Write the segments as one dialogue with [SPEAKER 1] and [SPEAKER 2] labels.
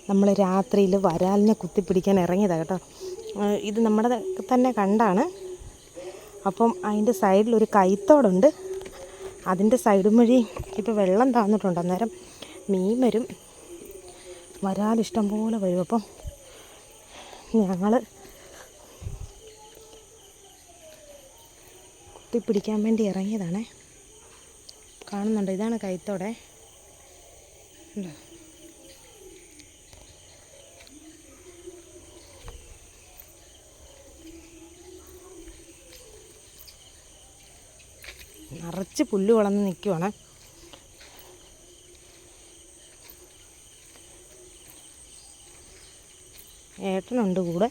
[SPEAKER 1] നമ്മൾ രാത്രിയിൽ വരാലിനെ കുത്തിപ്പിടിക്കാൻ ഇറങ്ങിയതാണ് കേട്ടോ. ഇത് നമ്മുടെ തന്നെ കണ്ടാണ്. അപ്പം അതിൻ്റെ സൈഡിലൊരു കൈത്തോടുണ്ട്. അതിൻ്റെ സൈഡും വഴി ഇപ്പോൾ വെള്ളം താഴ്ന്നിട്ടുണ്ട്. അന്നേരം മീൻ വരും, വരാലിഷ്ടം പോലെ വരും. അപ്പം ഞങ്ങൾ കുത്തിപ്പിടിക്കാൻ വേണ്ടി ഇറങ്ങിയതാണേ. കാണുന്നുണ്ട്, ഇതാണ് കൈത്തോടെ. ഉണ്ടോ? നിറച്ച് പുല്ല് വളർന്ന് നിൽക്കുവാണ്. ഏട്ടനുണ്ട് കൂടെ.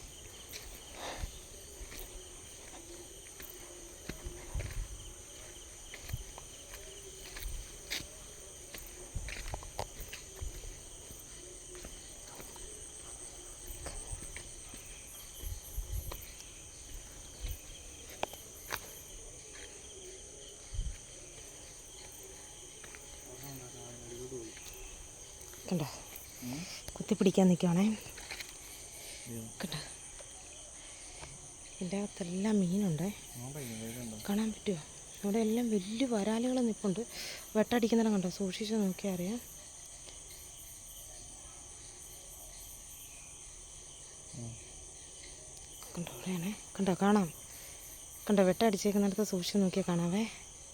[SPEAKER 1] കണ്ടോ, കുത്തിപ്പിടിക്കാൻ നിൽക്കുവാണേ. കണ്ടോ, ഇതിൻ്റെ അകത്തെല്ലാം മീനുണ്ടേ. കാണാൻ പറ്റുമോ? അവിടെ എല്ലാം വലിയ വരാലുകൾ നിൽപ്പുണ്ട്. വെട്ടടിക്കുന്നിടം കണ്ടോ, സൂക്ഷിച്ച് നോക്കിയാൽ അറിയാം. കണ്ടോ, അവിടെയാണേ. കണ്ടോ, കാണാം. കണ്ടോ, വെട്ടടിച്ചേക്കുന്നിടത്ത് സൂക്ഷിച്ച് നോക്കിയാൽ കാണാവേ.